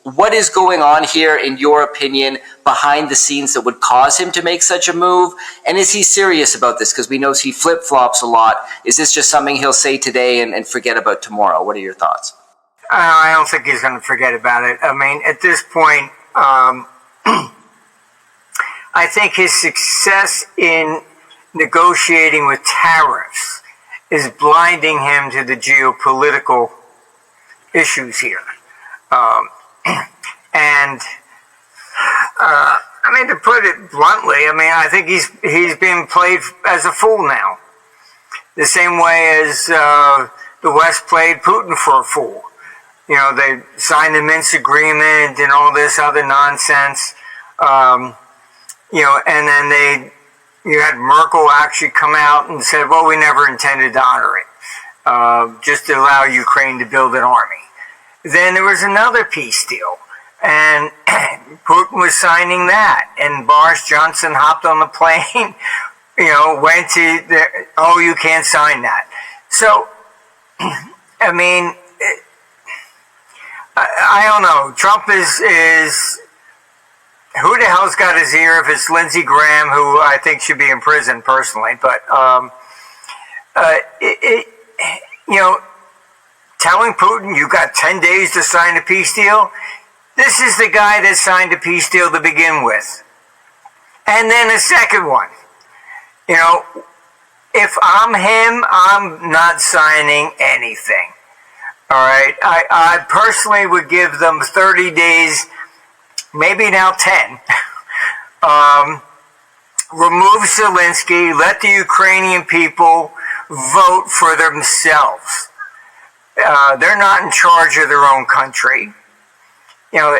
What is going on here, in your opinion, behind the scenes that would cause him to make such a move? And is he serious about this? Because we know he flip-flops a lot. Is this just something he'll say today and forget about tomorrow? What are your thoughts? I don't think he's going to forget about it. I mean, at this point, I think his success in negotiating with tariffs is blinding him to the geopolitical issues here. And I mean, to put it bluntly, I mean, I think he's being played as a fool now. The same way as the West played Putin for a fool. You know, they signed the Minsk agreement and all this other nonsense. You know, and then you had Merkel actually come out and said, well, we never intended to honor it, just to allow Ukraine to build an army. Then there was another peace deal, and Putin was signing that, and Boris Johnson hopped on the plane, you know, went to oh, you can't sign that. So, I mean, I don't know. Trump is who the hell's got his ear if it's Lindsey Graham, who I think should be in prison personally, but, you know, telling Putin you got 10 days to sign a peace deal. This is the guy that signed a peace deal to begin with. And then a second one. You know, if I'm him, I'm not signing anything. All right? I personally would give them 30 days, maybe now 10. Remove Zelensky, let the Ukrainian people vote for themselves. They're not in charge of their own country. You know,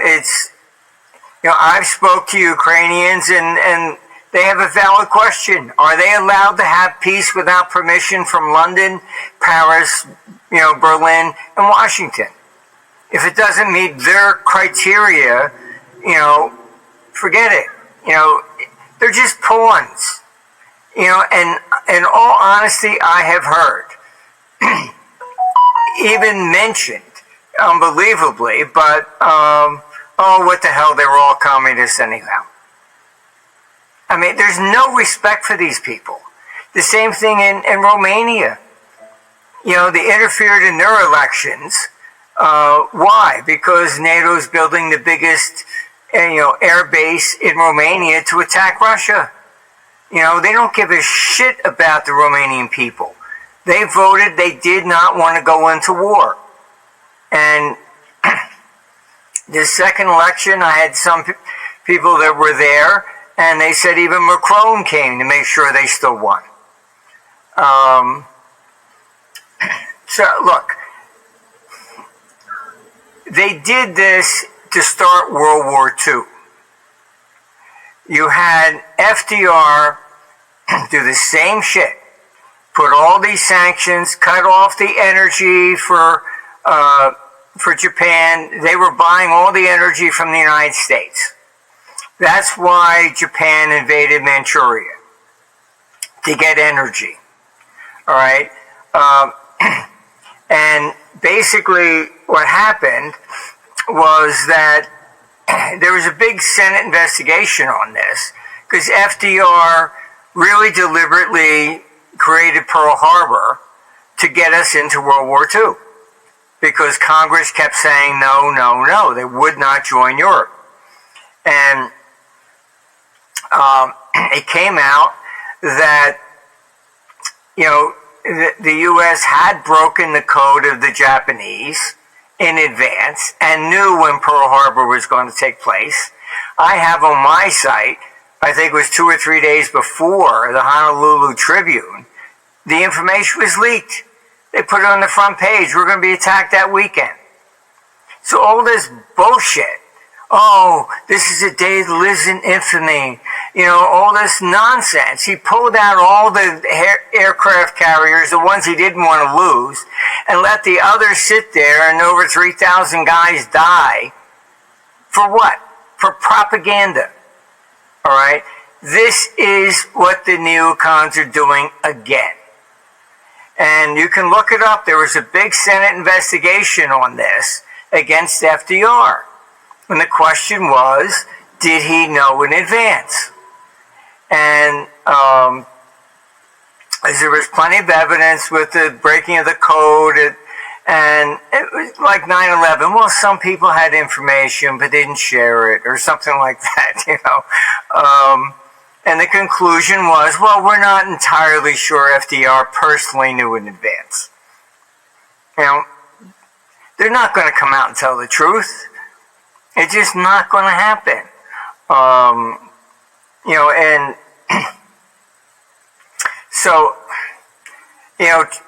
I've spoke to Ukrainians and they have a valid question. Are they allowed to have peace without permission from London, Paris, you know, Berlin, and Washington? If it doesn't meet their criteria, you know, forget it. You know, they're just pawns. You know, and in all honesty, I have heard, even mentioned, unbelievably, but, oh, what the hell, they were all communists anyhow. I mean, there's no respect for these people. The same thing in Romania. You know, they interfered in their elections. Why? Because NATO's building the biggest, you know, air base in Romania to attack Russia. You know, they don't give a shit about the Romanian people. They voted, they did not want to go into war. And the second election, I had some people that were there, and they said even Macron came to make sure they still won. So, look, they did this to start World War II. You had FDR do the same shit. Put all these sanctions, cut off the energy for Japan. They were buying all the energy from the United States. That's why Japan invaded Manchuria, to get energy. All right? And basically what happened was that there was a big Senate investigation on this, because FDR really deliberately created Pearl Harbor to get us into World War II, because Congress kept saying no, no, no. They would not join Europe. And it came out that, you know, the U.S. had broken the code of the Japanese in advance and knew when Pearl Harbor was going to take place. I have on my site, I think it was 2 or 3 days before the Honolulu Tribune, the information was leaked. They put it on the front page. We're going to be attacked that weekend. So all this bullshit. Oh, this is a day that lives in infamy. You know, all this nonsense. He pulled out all the aircraft carriers, the ones he didn't want to lose, and let the others sit there and over 3,000 guys die. For what? For propaganda. All right? This is what the neocons are doing again. And you can look it up. There was a big Senate investigation on this against FDR. And the question was, did he know in advance? And there was plenty of evidence with the breaking of the code, and it was like 9/11. Well, some people had information but didn't share it, or something like that, And the conclusion was, well, we're not entirely sure FDR personally knew in advance. They're not going to come out and tell the truth. It's just not going to happen. And so,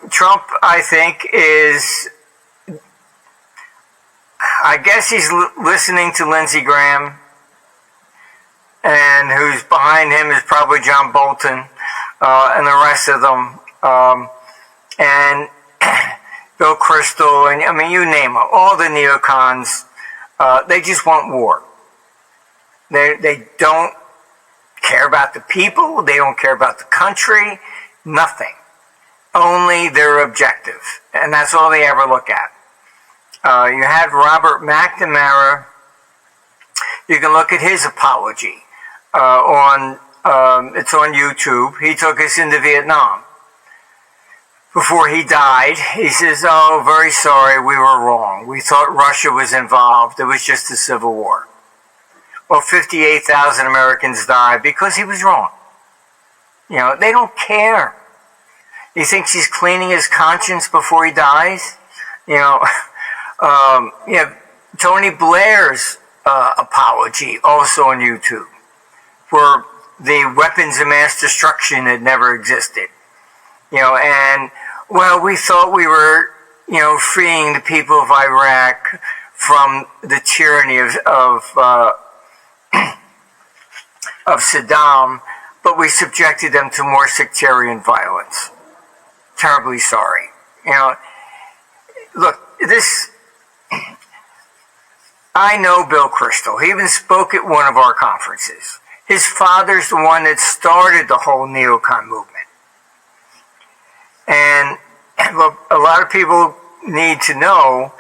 Trump, I think, I guess he's listening to Lindsey Graham, and who's behind him is probably John Bolton, and the rest of them, and Bill Kristol, and you name them, all the neocons. They just want war. They don't care about the people. They don't care about the country. Nothing. Only their objective. And that's all they ever look at. You had Robert McNamara. You can look at his apology it's on YouTube. He took us into Vietnam. Before he died, he says, "Oh, very sorry, we were wrong. We thought Russia was involved. It was just a civil war." Well, 58,000 Americans died because he was wrong. They don't care. He thinks he's cleaning his conscience before he dies. Tony Blair's apology, also on YouTube, for the weapons of mass destruction that never existed. We thought we were, freeing the people of Iraq from the tyranny of Saddam, but we subjected them to more sectarian violence. Terribly sorry. Look, I know Bill Kristol. He even spoke at one of our conferences. His father's the one that started the whole neocon movement. And what a lot of people need to know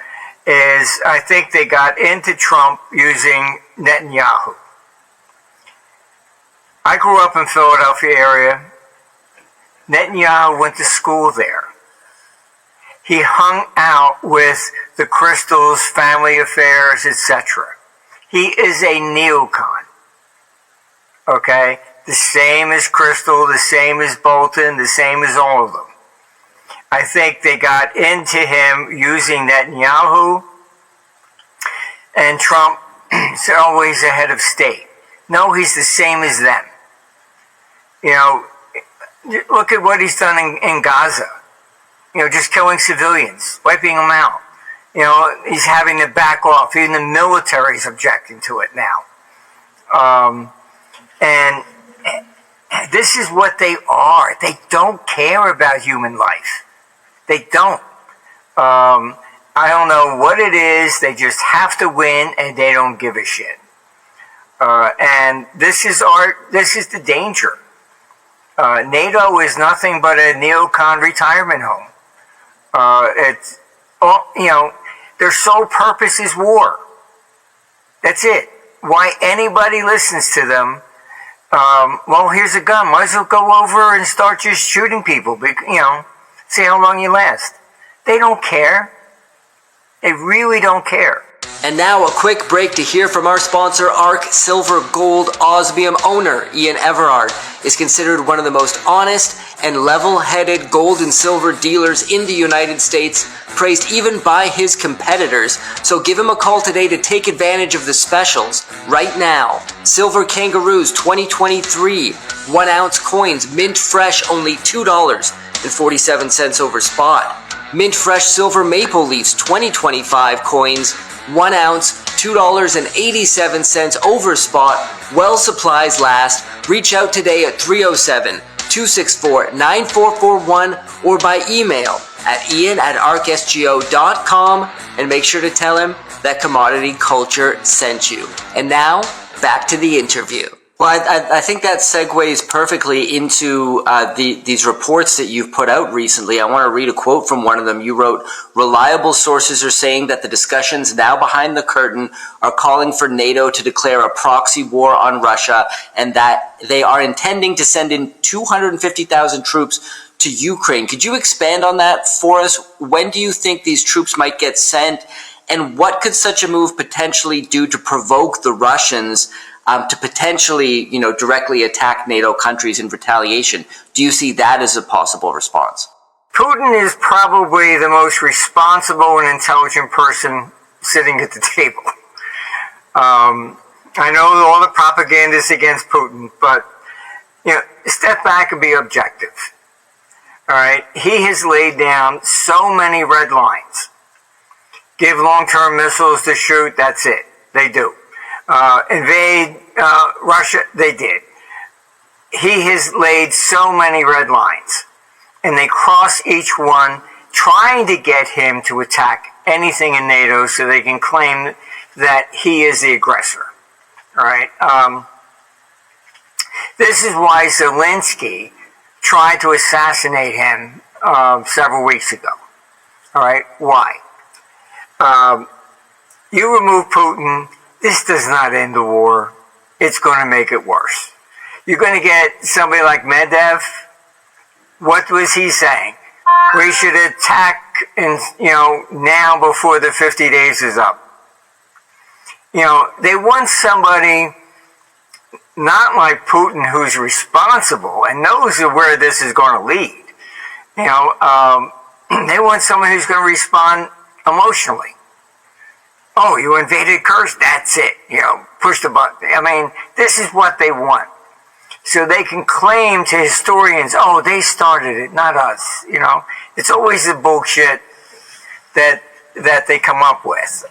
is, I think they got into Trump using Netanyahu. I grew up in Philadelphia area. Netanyahu went to school there. He hung out with the Kristols, family affairs, etc. He is a neocon. Okay? The same as Kristol, the same as Bolton, the same as all of them. I think they got into him using Netanyahu, and Trump said, "Oh, he's a head of state." No, he's the same as them. Look at what he's done in Gaza. Just killing civilians, wiping them out. He's having to back off. Even the military's objecting to it now. And this is what they are. They don't care about human life. They don't. I don't know what it is. They just have to win, and they don't give a shit. And this is the danger. NATO is nothing but a neocon retirement home. Their sole purpose is war. That's it. Why anybody listens to them? Well, here's a gun. Might as well go over and start just shooting people. See how long you last. They don't care. They really don't care. And now a quick break to hear from our sponsor, ARC Silver Gold Osmium owner Ian Everard is considered one of the most honest and level-headed gold and silver dealers in the United States, praised even by his competitors. So give him a call today to take advantage of the specials right now. Silver Kangaroos 2023 1-ounce coins, mint fresh, only $2.47 over spot. Mint fresh silver maple leafs 2025 coins, 1 ounce, $2.87 over spot. While supplies last. Reach out today at 307-264-9441 or by email at ian@arcsgo.com, and make sure to tell him that Commodity Culture sent you. And now, back to the interview. Well, I think that segues perfectly into these reports that you've put out recently. I want to read a quote from one of them. You wrote, "Reliable sources are saying that the discussions now behind the curtain are calling for NATO to declare a proxy war on Russia and that they are intending to send in 250,000 troops to Ukraine." Could you expand on that for us? When do you think these troops might get sent? And what could such a move potentially do to provoke the Russians to potentially, directly attack NATO countries in retaliation? Do you see that as a possible response? Putin is probably the most responsible and intelligent person sitting at the table. I know all the propaganda is against Putin, but step back and be objective. All right, he has laid down so many red lines. Give long-term missiles to shoot, that's it. They do. Invade Russia, they did. He has laid so many red lines, and they cross each one, trying to get him to attack anything in NATO so they can claim that he is the aggressor. All right. This is why Zelensky tried to assassinate him several weeks ago. All right. Why? You remove Putin, this does not end the war. It's going to make it worse. You're going to get somebody like Medvedev. What was he saying? We should attack now before the 50 days is up. They want somebody not like Putin who's responsible and knows where this is going to lead. They want someone who's going to respond emotionally. Oh, you invaded Kursk? That's it. Push the button. I mean, this is what they want. So they can claim to historians, oh, they started it, not us. It's always the bullshit that they come up with.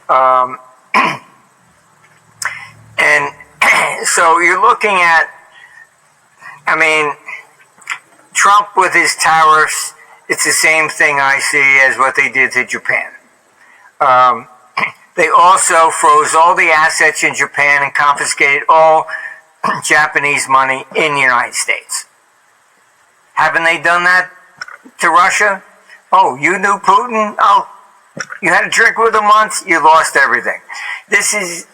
And so you're looking at, Trump with his tariffs, it's the same thing I see as what they did to Japan. They also froze all the assets in Japan and confiscated all Japanese money in the United States. Haven't they done that to Russia? Oh, you knew Putin? Oh, you had a drink with him once? You lost everything. This is,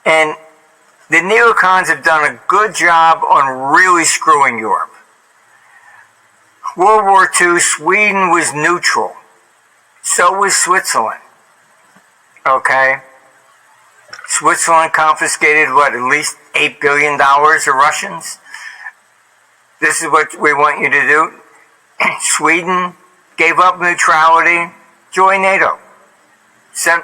and the neocons have done a good job on really screwing Europe. World War II, Sweden was neutral. So was Switzerland. Okay? Switzerland confiscated, at least $8 billion of Russians? This is what we want you to do? Sweden gave up neutrality, join NATO. So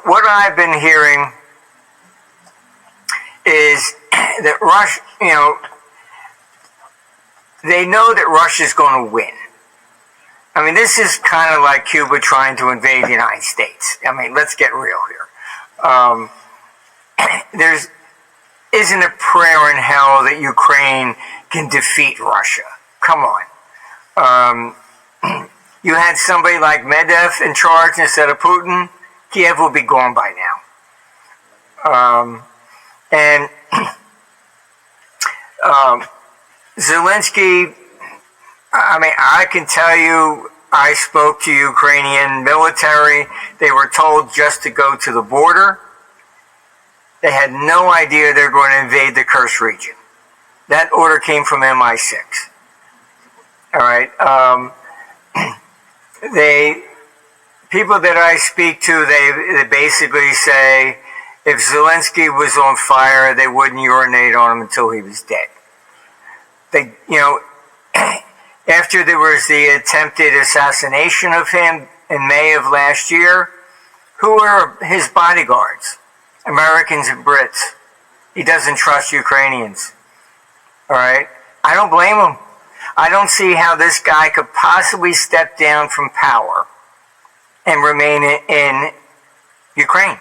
what I've been hearing is that Russia, they know that Russia's going to win. This is kind of like Cuba trying to invade the United States. Let's get real here. There isn't a prayer in hell that Ukraine can defeat Russia. Come on. You had somebody like Medvedev in charge instead of Putin, Kiev will be gone by now. And Zelensky, I can tell you, I spoke to Ukrainian military. They were told just to go to the border. They had no idea they were going to invade the Kursk region. That order came from MI6. All right. People that I speak to, they basically say if Zelensky was on fire, they wouldn't urinate on him until he was dead. After there was the attempted assassination of him in May of last year, who were his bodyguards? Americans and Brits. He doesn't trust Ukrainians. All right? I don't blame him. I don't see how this guy could possibly step down from power and remain in Ukraine.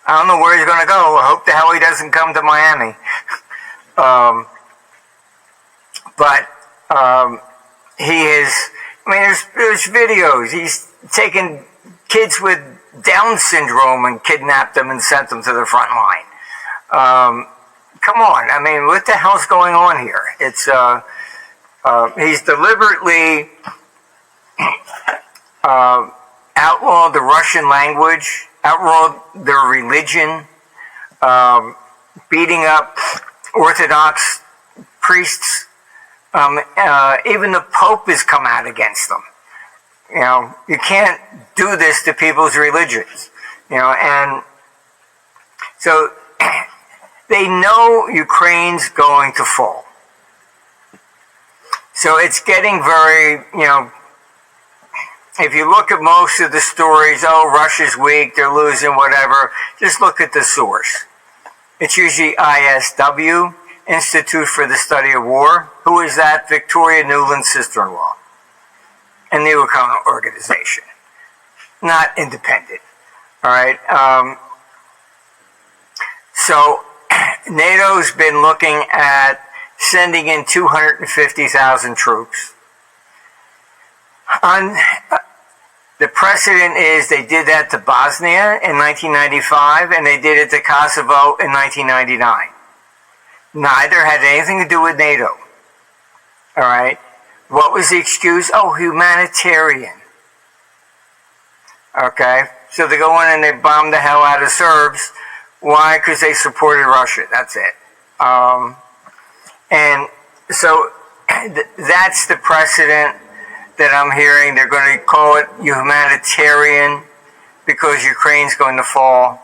I don't know where he's going to go. I hope the hell he doesn't come to Miami. He is, there's videos. He's taking kids with Down syndrome and kidnapped them and sent them to the front line. Come on, I mean, what the hell's going on here? It's he's deliberately outlawed the Russian language, outlawed their religion, beating up Orthodox priests. Even the Pope has come out against them. You know, you can't do this to people's religions. You know, and so they know Ukraine's going to fall. So it's getting very, you know, if you look at most of the stories, oh, Russia's weak, they're losing, whatever, just look at the source. It's usually ISW, Institute for the Study of War. Who is that? Victoria Nuland's sister-in-law. And the Economies organization. Not independent. All right. So NATO's been looking at sending in 250,000 troops. The precedent is they did that to Bosnia in 1995 and they did it to Kosovo in 1999. Neither had anything to do with NATO. All right. What was the excuse? Oh, humanitarian. Okay. So they go in and they bomb the hell out of Serbs. Why? Because they supported Russia. That's it. And so that's the precedent that I'm hearing. They're going to call it humanitarian because Ukraine's going to fall.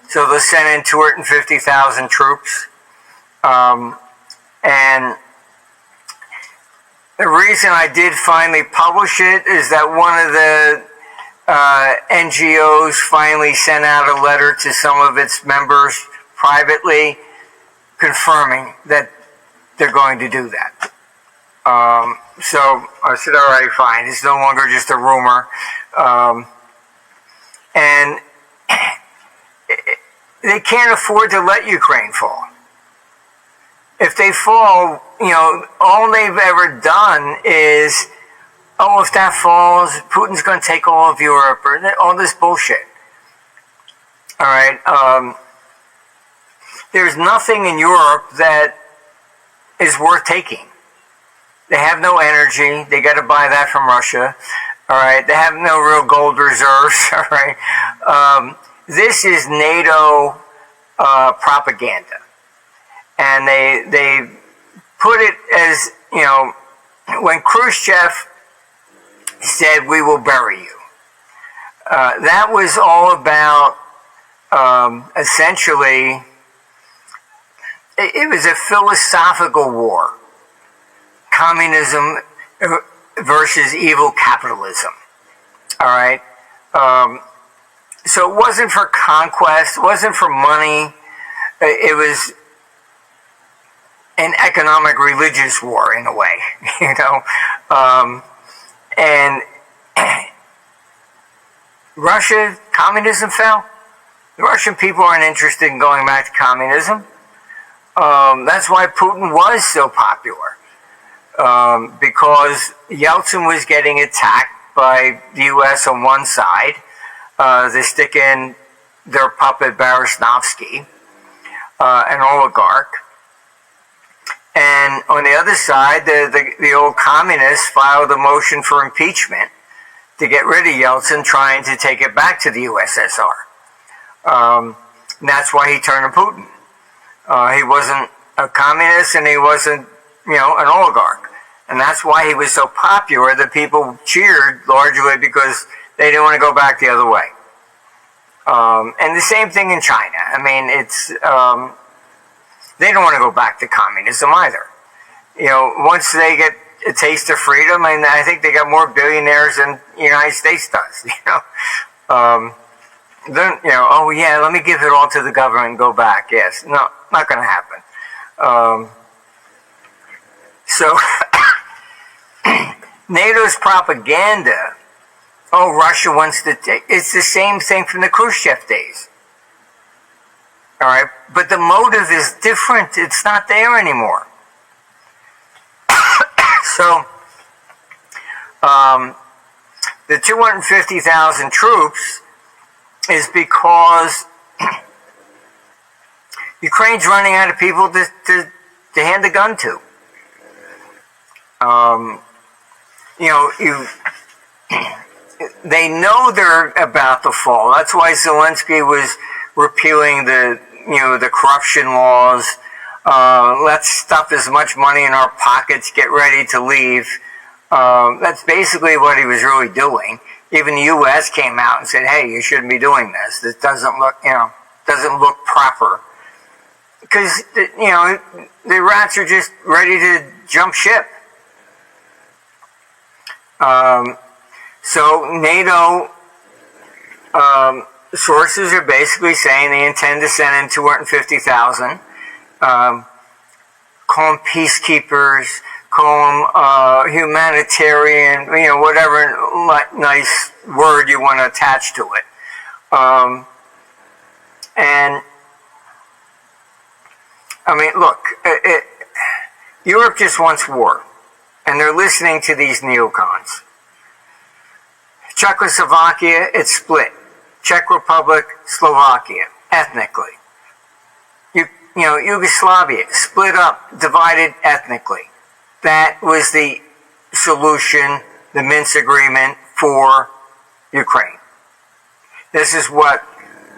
So they'll send in 250,000 troops. And the reason I did finally publish it is that one of the NGOs finally sent out a letter to some of its members privately confirming that they're going to do that. So I said, all right, fine. It's no longer just a rumor. And they can't afford to let Ukraine fall. If they fall, you know, all they've ever done is, oh, if that falls, Putin's going to take all of Europe, or all this bullshit. All right. There's nothing in Europe that is worth taking. They have no energy. They got to buy that from Russia. All right. They have no real gold reserves. All right. This is NATO propaganda. And they put it as, you know, when Khrushchev said, we will bury you. That was all about, essentially, it was a philosophical war. Communism versus evil capitalism. All right? So it wasn't for conquest, it wasn't for money, it was an economic religious war in a way, you know. And Russia, communism fell. The Russian people aren't interested in going back to communism. That's why Putin was so popular. Because Yeltsin was getting attacked by the U.S. on one side. They stick in their puppet Baryshnovsky, an oligarch. And on the other side, the old communists filed a motion for impeachment to get rid of Yeltsin, trying to take it back to the USSR. And that's why he turned to Putin. He wasn't a communist and he wasn't, you know, an oligarch. And that's why he was so popular that people cheered largely because they didn't want to go back the other way. And the same thing in China. I mean, it's... they don't want to go back to communism either. You know, once they get a taste of freedom, and I think they got more billionaires than the United States does. You know, then, you know, oh yeah, let me give it all to the government and go back. Yes, no, not going to happen. So NATO's propaganda. Oh, Russia wants to take. It's the same thing from the Khrushchev days. All right, but the motive is different. It's not there anymore. So, the 250,000 troops is because Ukraine's running out of people to hand the gun to. They know they're about to fall. That's why Zelensky was repealing the corruption laws. Let's stuff as much money in our pockets, get ready to leave. That's basically what he was really doing. Even the U.S. came out and said, "Hey, you shouldn't be doing this. This doesn't look proper." Because the rats are just ready to jump ship. So NATO sources are basically saying they intend to send in 250,000. Call them peacekeepers, call them humanitarian, whatever nice word you want to attach to it. And I mean, look, Europe just wants war, and they're listening to these neocons. Czechoslovakia, it's split. Czech Republic, Slovakia, ethnically. Yugoslavia, split up, divided ethnically. That was the solution, the Minsk agreement for Ukraine. This is what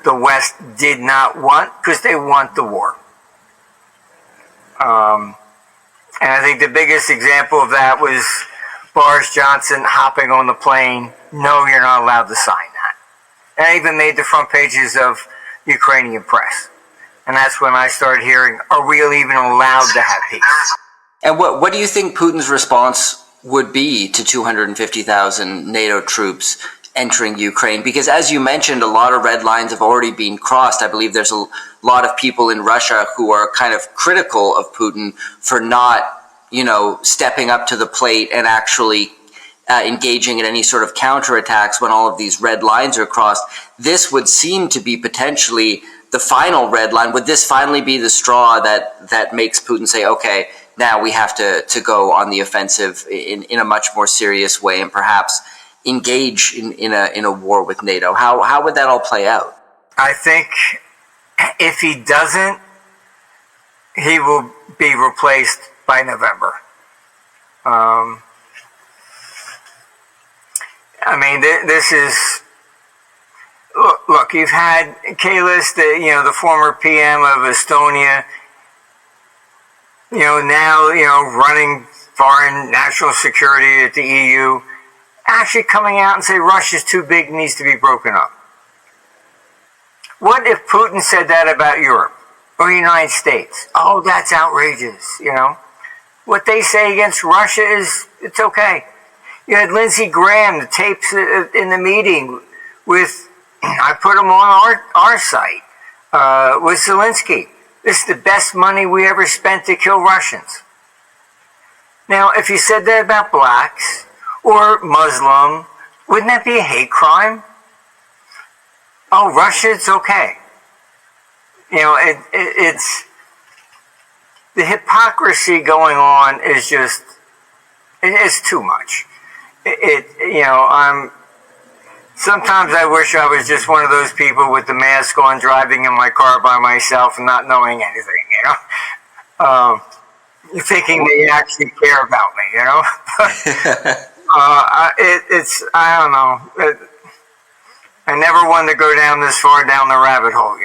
the West did not want, because they want the war. And I think the biggest example of that was Boris Johnson hopping on the plane. No, you're not allowed to sign that. And I even made the front pages of the Ukrainian press. And that's when I started hearing, are we even allowed to have peace? And what do you think Putin's response would be to 250,000 NATO troops entering Ukraine? Because as you mentioned, a lot of red lines have already been crossed. I believe there's a lot of people in Russia who are kind of critical of Putin for not, stepping up to the plate and actually engaging in any sort of counterattacks when all of these red lines are crossed. This would seem to be potentially the final red line. Would this finally be the straw that makes Putin say, okay, now we have to go on the offensive in a much more serious way and perhaps engage in a war with NATO? How would that all play out? I think if he doesn't, he will be replaced by November. This is... Look, you've had Kalis, the former PM of Estonia, now, running foreign national security at the EU, actually coming out and say Russia's too big, needs to be broken up. What if Putin said that about Europe or the United States? Oh, that's outrageous, What they say against Russia is, it's okay. You had Lindsey Graham, the tapes in the meeting with, I put them on our site, with Zelensky. This is the best money we ever spent to kill Russians. Now, if you said that about blacks or Muslim, wouldn't that be a hate crime? Oh, Russia, it's okay. It's the hypocrisy going on is just, it's too much. Sometimes I wish I was just one of those people with the mask on, driving in my car by myself and not knowing anything, thinking they actually care about me, I don't know. I never wanted to go down this far down the rabbit hole,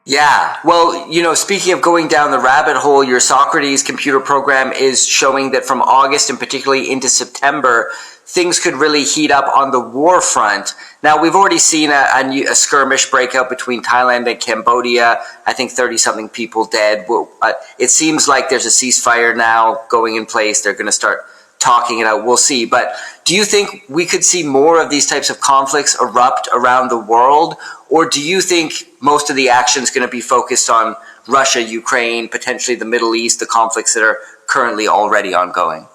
Yeah. Well, speaking of going down the rabbit hole, your Socrates computer program is showing that from August and particularly into September, things could really heat up on the war front. Now, we've already seen a skirmish breakout between Thailand and Cambodia. I think 30-something people dead. It seems like there's a ceasefire now going in place. They're going to start talking it out. We'll see. But do you think we could see more of these types of conflicts erupt around the world? Or do you think most of the action is going to be focused on Russia, Ukraine, potentially the Middle East, the conflicts that are currently already ongoing?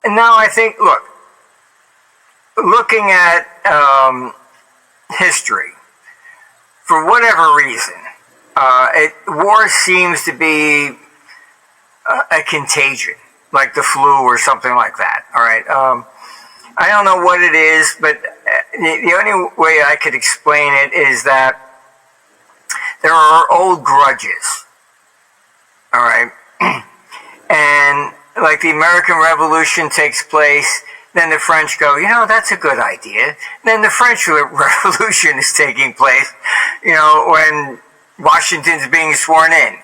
No, I think, looking at history, for whatever reason, war seems to be a contagion, like the flu or something like that. All right, I don't know what it is, but the only way I could explain it is that there are old grudges, all right? And like the American Revolution takes place, then the French go, that's a good idea. Then the French Revolution is taking place, when Washington's being sworn in.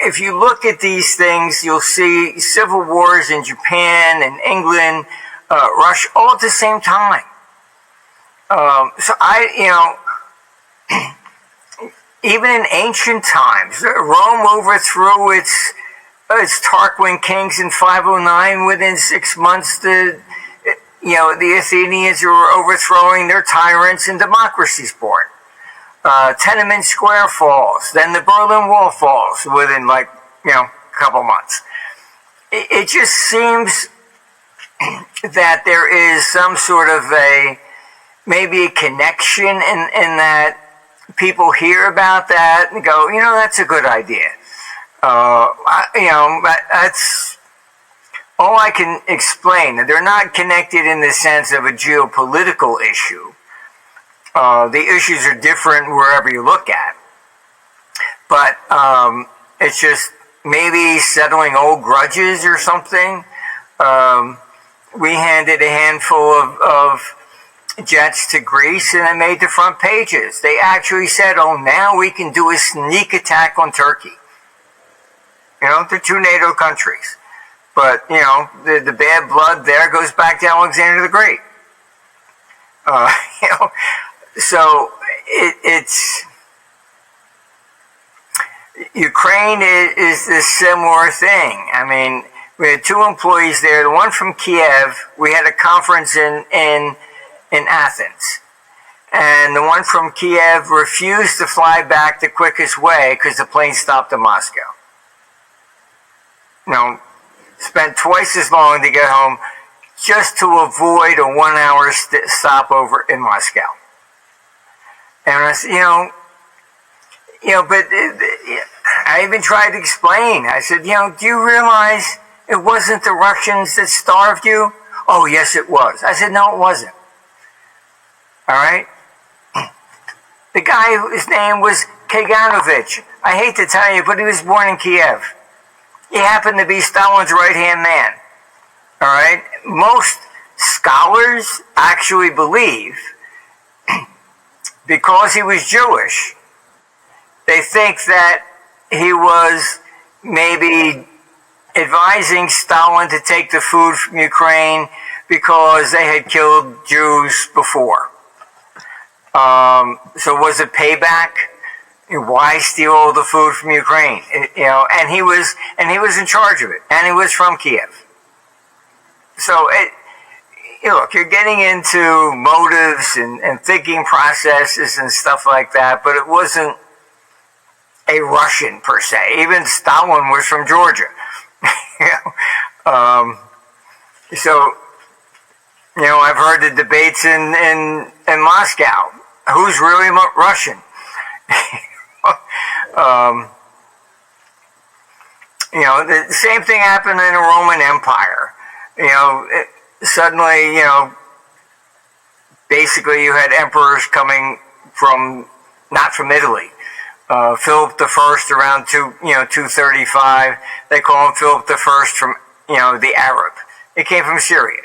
If you look at these things, you'll see civil wars in Japan and England, Russia, all at the same time. Even in ancient times, Rome overthrew its Tarquin kings in 509. Within 6 months, the Athenians were overthrowing their tyrants and democracy's born. Tiananmen Square falls, then the Berlin Wall falls within a couple months. It just seems that there is some sort of maybe a connection in that people hear about that and go, that's a good idea. That's all I can explain. They're not connected in the sense of a geopolitical issue. The issues are different wherever you look at. But it's just maybe settling old grudges or something. We handed a handful of jets to Greece and it made the front pages. They actually said, now we can do a sneak attack on Turkey. They're two NATO countries. But, the bad blood there goes back to Alexander the Great. So it's Ukraine is this similar thing. I mean, we had two employees there. The one from Kiev, we had a conference in Athens. And the one from Kiev refused to fly back the quickest way because the plane stopped in Moscow. Spent twice as long to get home just to avoid a 1 hour stopover in Moscow. And I said, but I even tried to explain. I said, do you realize it wasn't the Russians that starved you? Oh, yes, it was. I said, no, it wasn't. All right? The guy whose name was Kaganovich. I hate to tell you, but he was born in Kiev. He happened to be Stalin's right-hand man. All right? Most scholars actually believe, because he was Jewish, they think that he was maybe advising Stalin to take the food from Ukraine because they had killed Jews before. So was it payback? Why steal all the food from Ukraine? And he was in charge of it, and he was from Kiev. So look, you're getting into motives and thinking processes and stuff like that, but it wasn't a Russian per se. Even Stalin was from Georgia. So I've heard the debates in Moscow. Who's really Russian? The same thing happened in the Roman Empire. Suddenly, basically you had emperors coming not from Italy. Philip the First around 235. They call him Philip the First from, the Arab. It came from Syria.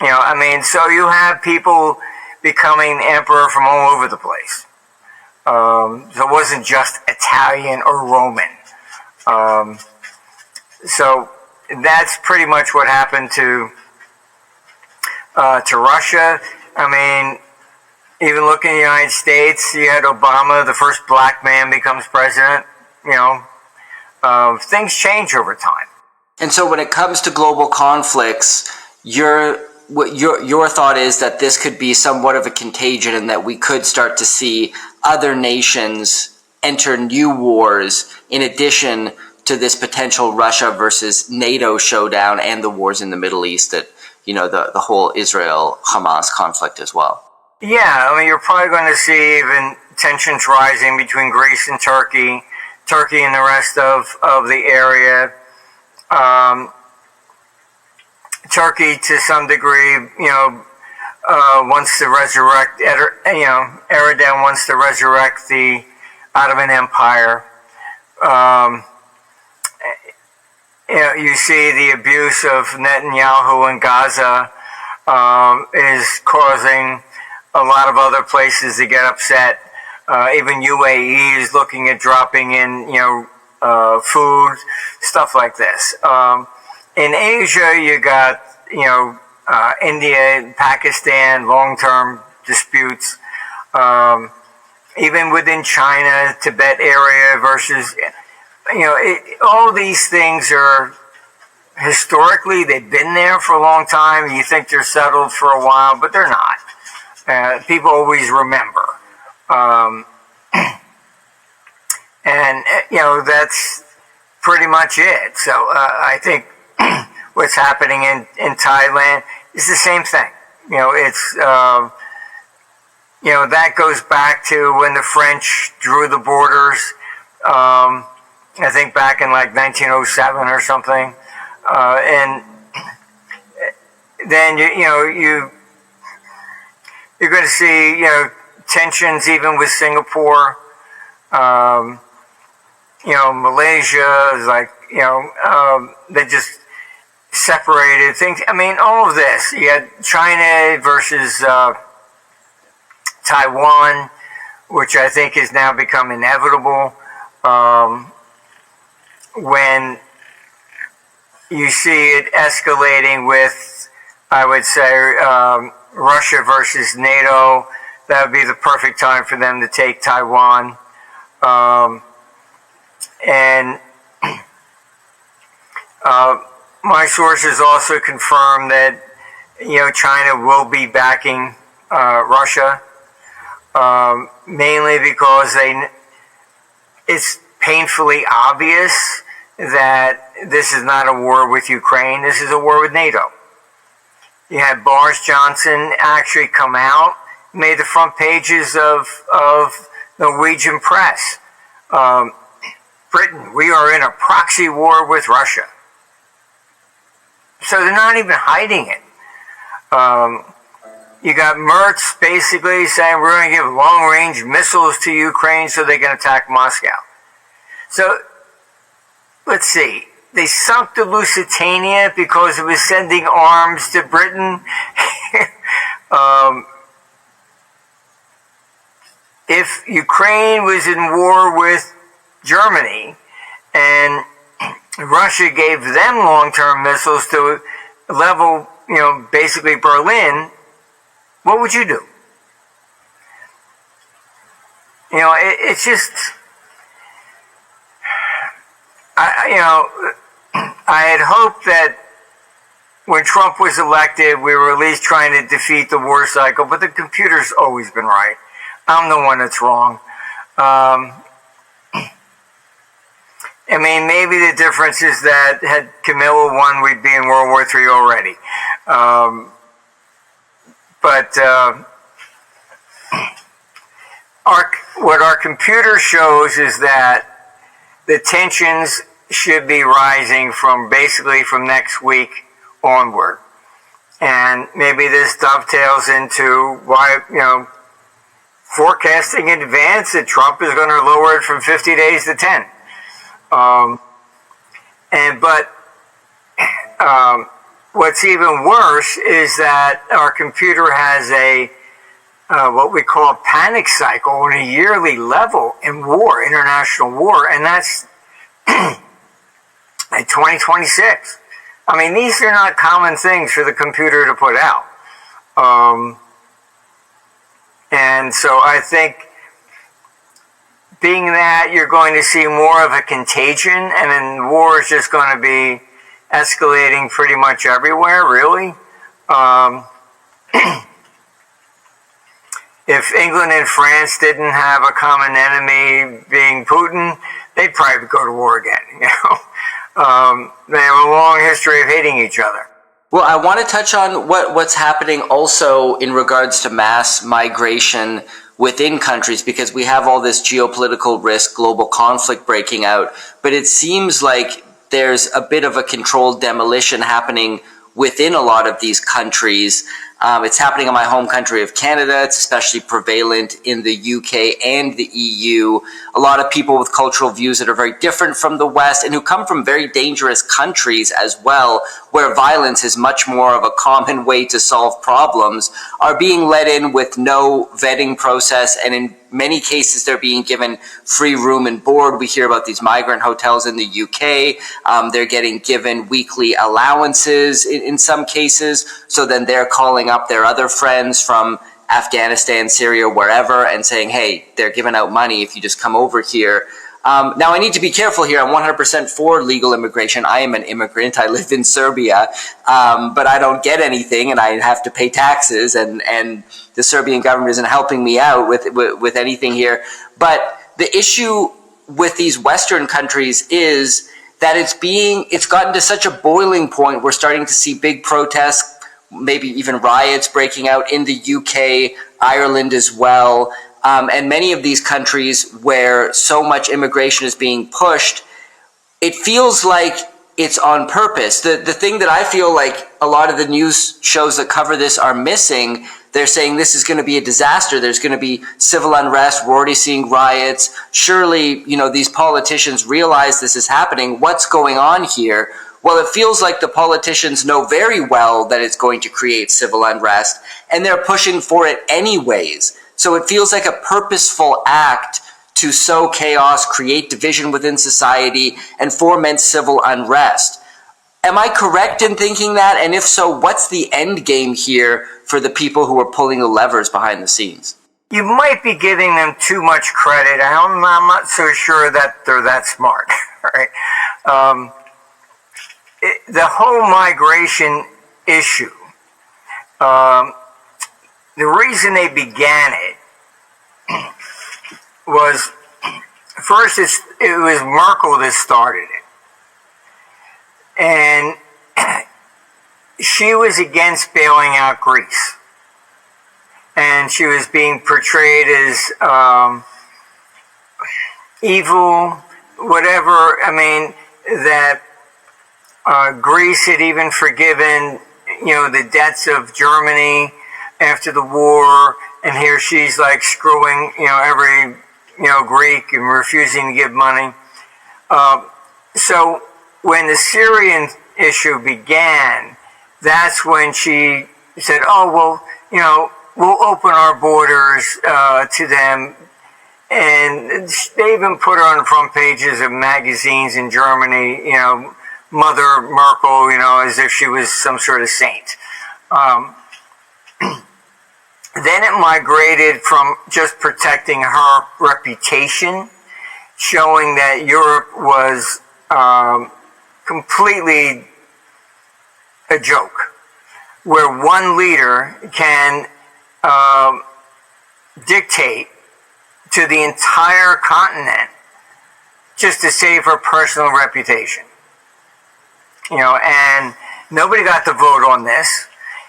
So you have people becoming emperor from all over the place. So it wasn't just Italian or Roman. So that's pretty much what happened to Russia. Even looking at the United States, you had Obama, the first black man becomes president. Things change over time. And so when it comes to global conflicts, your thought is that this could be somewhat of a contagion and that we could start to see other nations enter new wars in addition to this potential Russia versus NATO showdown and the wars in the Middle East, that, the whole Israel-Hamas conflict as well. Yeah, you're probably going to see even tensions rising between Greece and Turkey and the rest of the area. Turkey, to some degree, wants to resurrect, Erdogan wants to resurrect the Ottoman Empire. You see the abuse of Netanyahu in Gaza is causing a lot of other places to get upset. Even UAE is looking at dropping in, food, stuff like this. In Asia, you got, India, Pakistan, long-term disputes. Even within China, Tibet area versus, all these things are historically, they've been there for a long time. You think they're settled for a while, but they're not. People always remember. And, that's pretty much it. So I think what's happening in Thailand is the same thing. It's, that goes back to when the French drew the borders, I think back in like 1907 or something. And then, you're going to see, tensions even with Singapore. Malaysia is like, they just separated things. I mean, all of this. You had China versus Taiwan, which I think has now become inevitable. When you see it escalating with, I would say, Russia versus NATO, that would be the perfect time for them to take Taiwan. And my sources also confirm that, China will be backing Russia, mainly because it's painfully obvious that this is not a war with Ukraine, this is a war with NATO. You had Boris Johnson actually come out, made the front pages of Norwegian press. Britain, we are in a proxy war with Russia. So they're not even hiding it. You got Merz basically saying we're going to give long-range missiles to Ukraine so they can attack Moscow. So, let's see. They sunk the Lusitania because it was sending arms to Britain. If Ukraine was in war with Germany and Russia gave them long-term missiles to level, basically Berlin, what would you do? It's just, I had hoped that when Trump was elected, we were at least trying to defeat the war cycle, but the computer's always been right. I'm the one that's wrong. I mean, maybe the difference is that had Camilla won, we'd be in World War III already. What our computer shows is that the tensions should be rising from next week onward. And maybe this dovetails into why, forecasting in advance that Trump is going to lower it from 50 days to 10. What's even worse is that our computer has a what we call a panic cycle on a yearly level in war, international war, and that's at 2026. I mean, these are not common things for the computer to put out. And so I think being that you're going to see more of a contagion, and then war is just going to be escalating pretty much everywhere, really. If England and France didn't have a common enemy being Putin, they'd probably go to war again. They have a long history of hating each other. Well, I want to touch on what's happening also in regards to mass migration within countries, because we have all this geopolitical risk, global conflict breaking out, but it seems like there's a bit of a controlled demolition happening within a lot of these countries. It's happening in my home country of Canada. It's especially prevalent in the UK and the EU. A lot of people with cultural views that are very different from the West and who come from very dangerous countries as well, where violence is much more of a common way to solve problems, are being let in with no vetting process, and in many cases they're being given free room and board. We hear about these migrant hotels in the UK. They're getting given weekly allowances in some cases, so then they're calling up their other friends from Afghanistan, Syria, wherever, and saying, hey, they're giving out money if you just come over here. Now, I need to be careful here. I'm 100% for legal immigration. I am an immigrant. I live in Serbia, but I don't get anything, and I have to pay taxes, and the Serbian government isn't helping me out with anything here. But the issue with these Western countries is that it's gotten to such a boiling point. We're starting to see big protests, maybe even riots breaking out in the UK, Ireland as well. And many of these countries where so much immigration is being pushed, it feels like it's on purpose. The thing that I feel like a lot of the news shows that cover this are missing, they're saying this is going to be a disaster. There's going to be civil unrest. We're already seeing riots. Surely, these politicians realize this is happening. What's going on here? Well, it feels like the politicians know very well that it's going to create civil unrest, and they're pushing for it anyways. So it feels like a purposeful act to sow chaos, create division within society, and foment civil unrest. Am I correct in thinking that? And if so, what's the end game here for the people who are pulling the levers behind the scenes? You might be giving them too much credit. I'm not so sure that they're that smart. Right? The whole migration issue, the reason they began it was, first, it was Merkel that started it. And she was against bailing out Greece. And she was being portrayed as evil, whatever. I mean, that Greece had even forgiven, the debts of Germany after the war, and here she's like screwing, every, Greek and refusing to give money. So when the Syrian issue began, that's when she said, oh, well, we'll open our borders to them. And they even put her on the front pages of magazines in Germany, Mother Merkel, as if she was some sort of saint. Then it migrated from just protecting her reputation, showing that Europe was completely a joke, where one leader can dictate to the entire continent just to save her personal reputation. And nobody got to vote on this.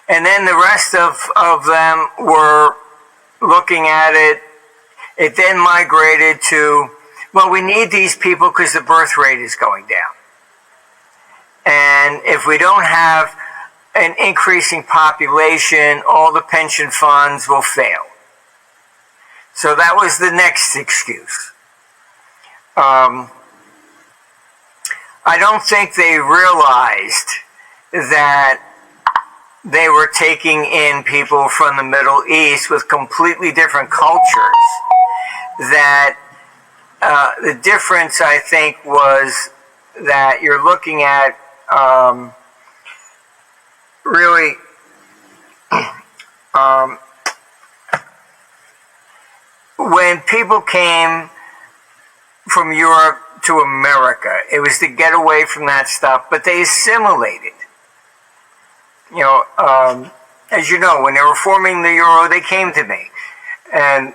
And then the rest of them were looking at it. It then migrated to, well, we need these people because the birth rate is going down. And if we don't have an increasing population, all the pension funds will fail. So that was the next excuse. I don't think they realized that they were taking in people from the Middle East with completely different cultures. That the difference, I think, was that you're looking at really when people came from Europe to America, it was to get away from that stuff, but they assimilated. As you know, when they were forming the euro, they came to me, and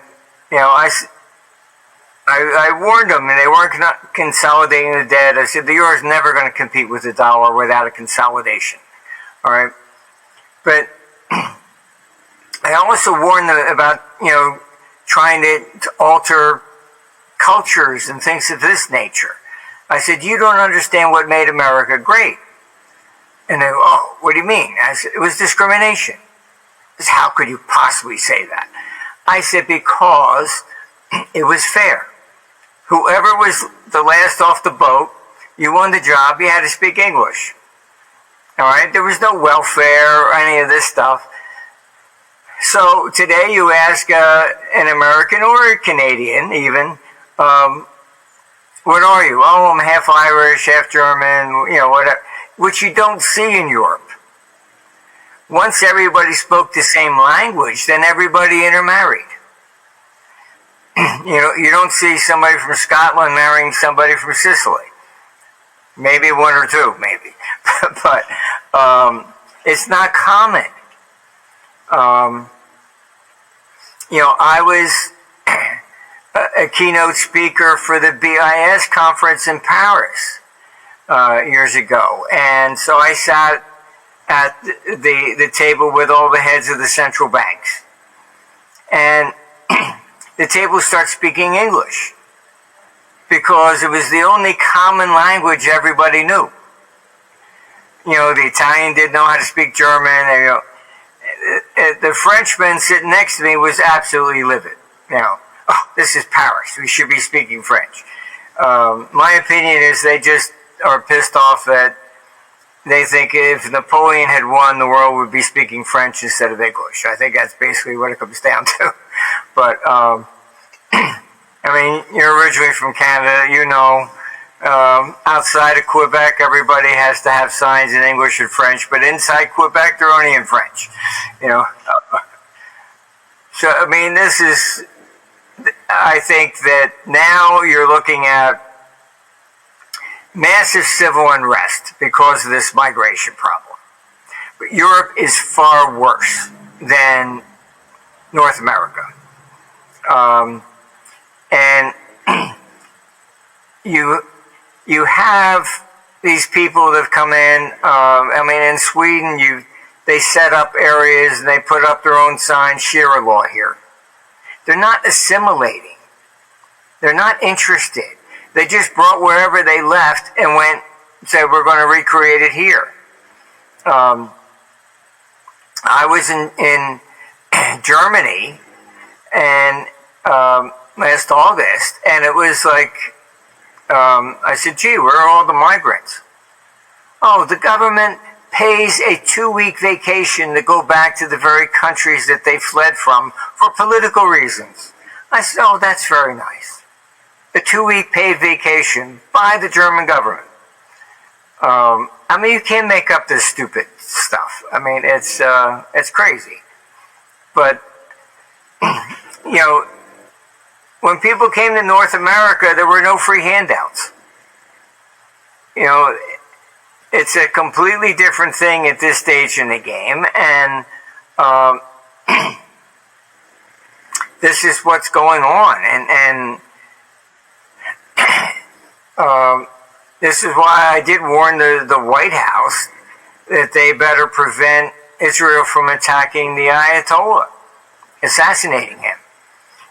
I warned them, and they weren't consolidating the debt. I said the euro is never going to compete with the dollar without a consolidation. All right, but I also warned them about trying to alter cultures and things of this nature. I said, you don't understand what made America great. And they go, oh, what do you mean? I said, it was discrimination. How could you possibly say that? I said, because it was fair. Whoever was the last off the boat, you won the job, you had to speak English. All right? There was no welfare or any of this stuff. So today you ask an American or a Canadian even, what are you? Oh, I'm half Irish, half German, whatever, which you don't see in Europe. Once everybody spoke the same language, then everybody intermarried. You don't see somebody from Scotland marrying somebody from Sicily. Maybe one or two, maybe. But it's not common. I was a keynote speaker for the BIS conference in Paris years ago. And so I sat at the table with all the heads of the central banks. And the table started speaking English because it was the only common language everybody knew. The Italian didn't know how to speak German. The Frenchman sitting next to me was absolutely livid. Oh, this is Paris. We should be speaking French. My opinion is they just are pissed off that they think if Napoleon had won, the world would be speaking French instead of English. I think that's basically what it comes down to. But, you're originally from Canada, outside of Quebec, everybody has to have signs in English and French, but inside Quebec, they're only in French, So, I think that now you're looking at massive civil unrest because of this migration problem. But Europe is far worse than North America. And you have these people that have come in. In Sweden, they set up areas and they put up their own sign, Sharia law here. They're not assimilating. They're not interested. They just brought wherever they left and said, we're going to recreate it here. I was in Germany and last August, and it was like, I said, gee, where are all the migrants? Oh, the government pays a 2-week vacation to go back to the very countries that they fled from for political reasons. I said, oh, that's very nice. A 2-week paid vacation by the German government. You can't make up this stupid stuff. It's crazy. But, when people came to North America, there were no free handouts. It's a completely different thing at this stage in the game, and this is what's going on, and this is why I did warn the White House that they better prevent Israel from attacking the Ayatollah, assassinating him.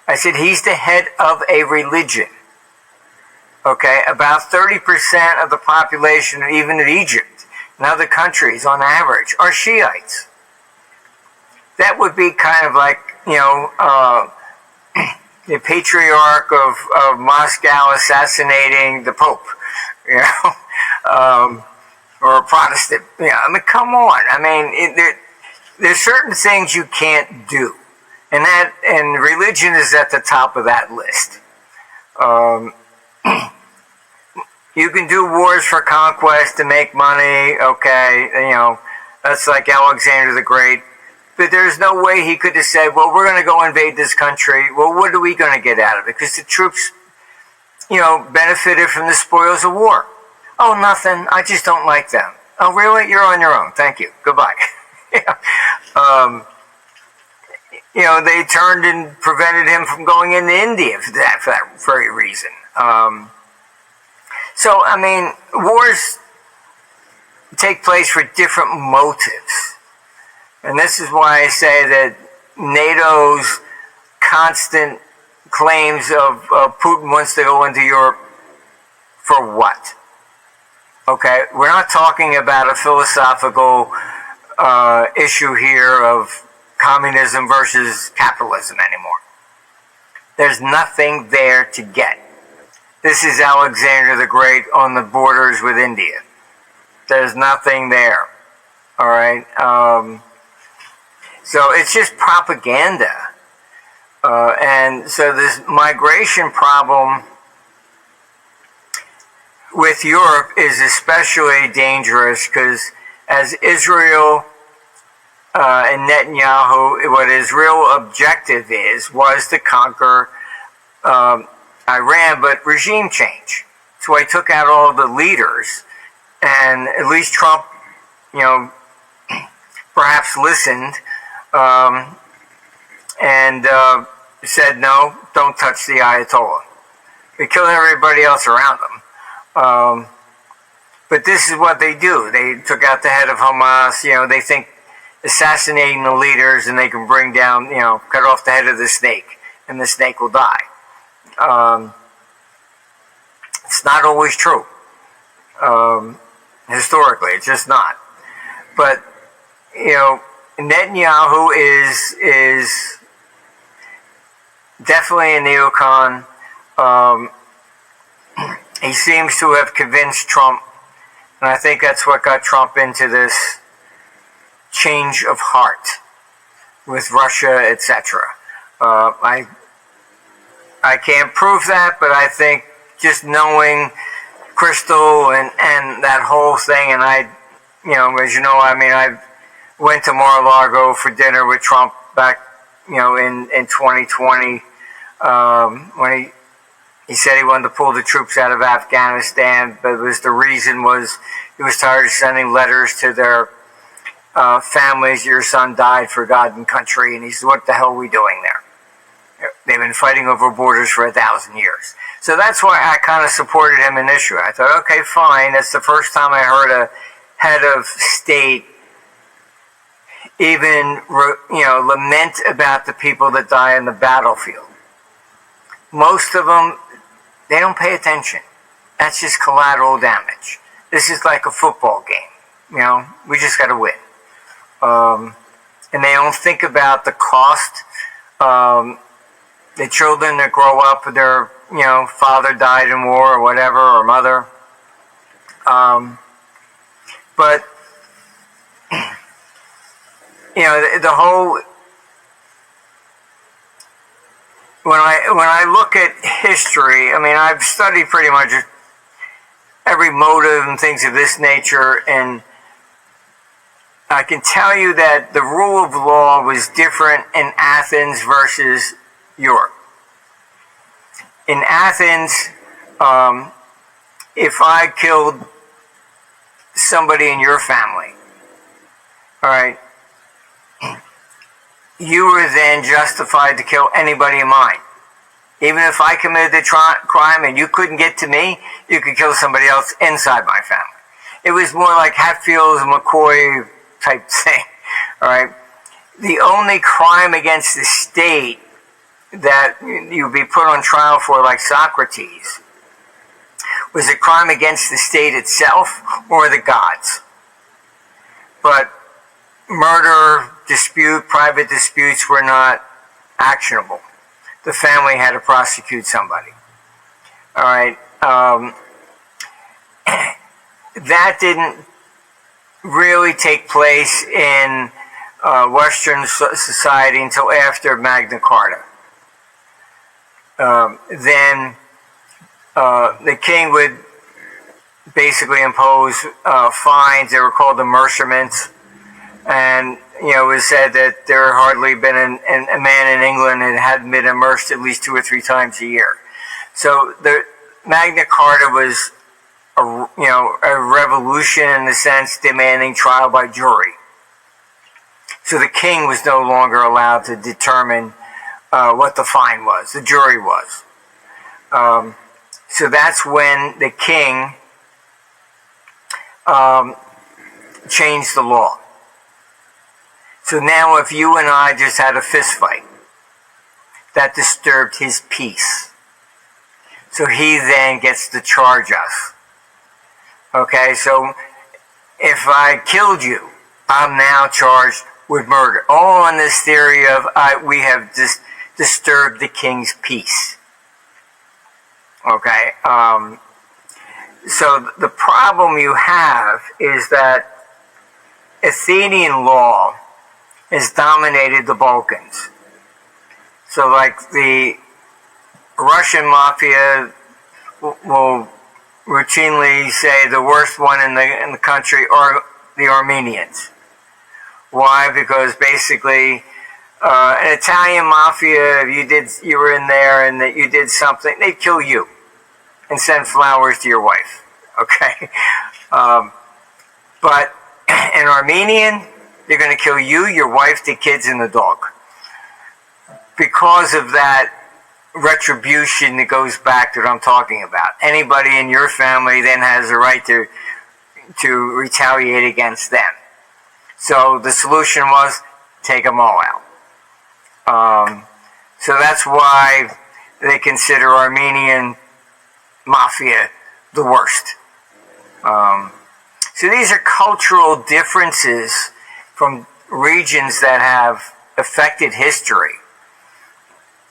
I said, he's the head of a religion. Okay, about 30% of the population, even in Egypt and other countries on average, are Shiites. That would be kind of like, the patriarch of Moscow assassinating the Pope, or a Protestant. Come on. There's certain things you can't do. And religion is at the top of that list. You can do wars for conquest to make money, okay, that's like Alexander the Great. But there's no way he could have said, well, we're going to go invade this country. Well, what are we going to get out of it? Because the troops, benefited from the spoils of war. Oh, nothing. I just don't like them. Oh, really? You're on your own. Thank you. Goodbye. They turned and prevented him from going into India for that very reason. Wars take place for different motives. And this is why I say that NATO's constant claims of Putin wants to go into Europe for what? Okay, we're not talking about a philosophical issue here of communism versus capitalism anymore. There's nothing there to get. This is Alexander the Great on the borders with India. There's nothing there. All right. So it's just propaganda. And so this migration problem with Europe is especially dangerous because as Israel and Netanyahu, what his real objective was to conquer Iran, but regime change. So he took out all the leaders, and at least Trump, perhaps listened and said, no, don't touch the Ayatollah. They kill everybody else around them. But this is what they do. They took out the head of Hamas. They think assassinating the leaders and they can bring down, cut off the head of the snake and the snake will die. It's not always true. Historically, it's just not. But, Netanyahu is definitely a neocon. He seems to have convinced Trump, and I think that's what got Trump into this change of heart with Russia, etc. I can't prove that, but I think just knowing Crystal and that whole thing, and I went to Mar-a-Lago for dinner with Trump back, in 2020, when he said he wanted to pull the troops out of Afghanistan, but the reason was he was tired of sending letters to their families, your son died for God and country, and he said, what the hell are we doing there? They've been fighting over borders for 1,000 years. So that's why I kind of supported him initially. I thought, okay, fine, that's the first time I heard a head of state even lament about the people that die in the battlefield. Most of them, they don't pay attention. That's just collateral damage. This is like a football game. We just got to win. And they don't think about the cost. The children that grow up with their, father died in war or whatever, or mother. But, the whole, when I look at history, I've studied pretty much every motive and things of this nature, and I can tell you that the rule of law was different in Athens versus Europe. In Athens, if I killed somebody in your family, all right, you were then justified to kill anybody in mine. Even if I committed the crime and you couldn't get to me, you could kill somebody else inside my family. It was more like Hatfield's McCoy type thing, all right? The only crime against the state that you'd be put on trial for, like Socrates, was a crime against the state itself or the gods. But murder, private disputes were not actionable. The family had to prosecute somebody. All right. That didn't really take place in Western society until after Magna Carta. Then the king would basically impose fines. They were called amercements. And, it was said that there had hardly been a man in England that hadn't been immersed at least 2 or 3 times a year. So the Magna Carta was a revolution in the sense demanding trial by jury. So the king was no longer allowed to determine what the fine was. The jury was. So that's when the king changed the law. So now if you and I just had a fist fight, that disturbed his peace. So he then gets to charge us. Okay, so if I killed you, I'm now charged with murder, all on this theory of we have disturbed the king's peace. Okay, so the problem you have is that Athenian law has dominated the Balkans. So like the Russian mafia will routinely say the worst one in the country are the Armenians. Why? Because basically an Italian mafia, if you were in there and that you did something, they'd kill you and send flowers to your wife. Okay, but an Armenian, they're going to kill you, your wife, the kids, and the dog. Because of that retribution that goes back to what I'm talking about. Anybody in your family then has a right to retaliate against them. So the solution was take them all out. So that's why they consider Armenian mafia the worst. So these are cultural differences from regions that have affected history.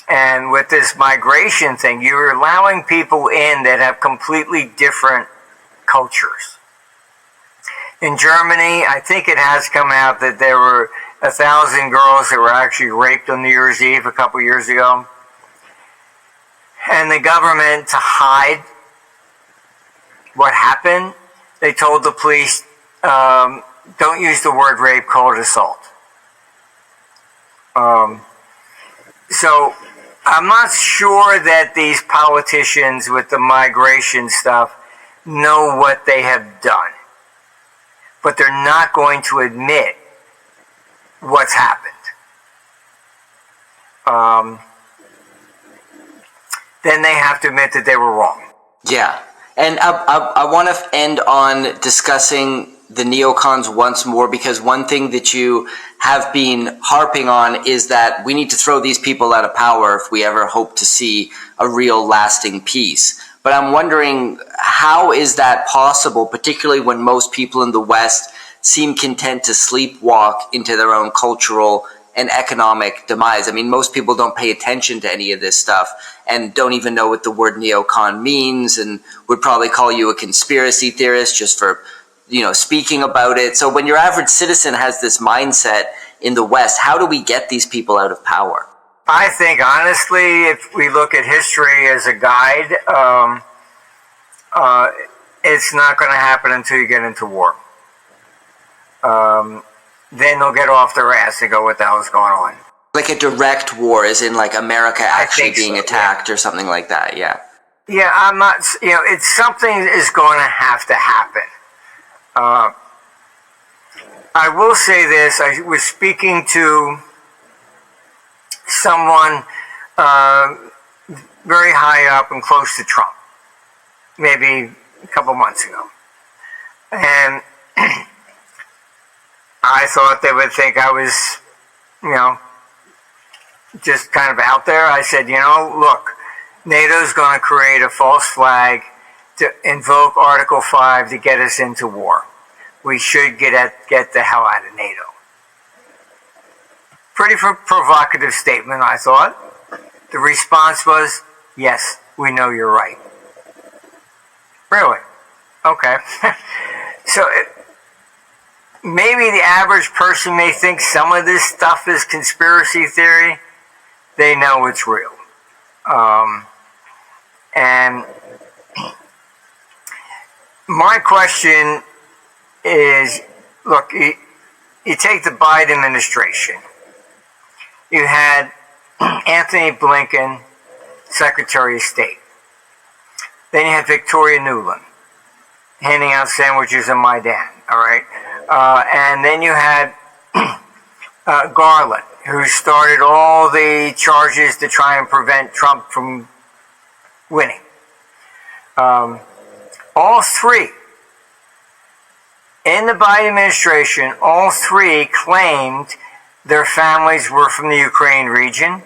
And with this migration thing, you're allowing people in that have completely different cultures. In Germany, I think it has come out that there were 1,000 girls that were actually raped on New Year's Eve a couple years ago. And the government, to hide what happened, they told the police, don't use the word rape, call it assault. So I'm not sure that these politicians with the migration stuff know what they have done. But they're not going to admit what's happened. Then they have to admit that they were wrong. Yeah. And I want to end on discussing the neocons once more, because one thing that you have been harping on is that we need to throw these people out of power if we ever hope to see a real lasting peace. But I'm wondering, how is that possible, particularly when most people in the West seem content to sleepwalk into their own cultural and economic demise? I mean, most people don't pay attention to any of this stuff and don't even know what the word neocon means, and would probably call you a conspiracy theorist just for, speaking about it. So when your average citizen has this mindset in the West, how do we get these people out of power? I think, honestly, if we look at history as a guide, it's not going to happen until you get into war. Then they'll get off their ass and go, what the hell is going on? Like a direct war, as in like America actually being attacked, yeah. Or something like that, yeah. Yeah, I'm not, it's something is going to have to happen. I will say this, I was speaking to someone very high up and close to Trump, maybe a couple months ago. And I thought they would think I was, just kind of out there. I said, look, NATO's going to create a false flag to invoke Article 5 to get us into war. We should get the hell out of NATO. Pretty provocative statement, I thought. The response was, yes, we know you're right. Really? Okay. So maybe the average person may think some of this stuff is conspiracy theory. They know it's real. And my question is, look, you take the Biden administration. You had Anthony Blinken, Secretary of State. Then you had Victoria Nuland handing out sandwiches on Maidan, all right? And then you had Garland, who started all the charges to try and prevent Trump from winning. All three, in the Biden administration, all three claimed their families were from the Ukraine region.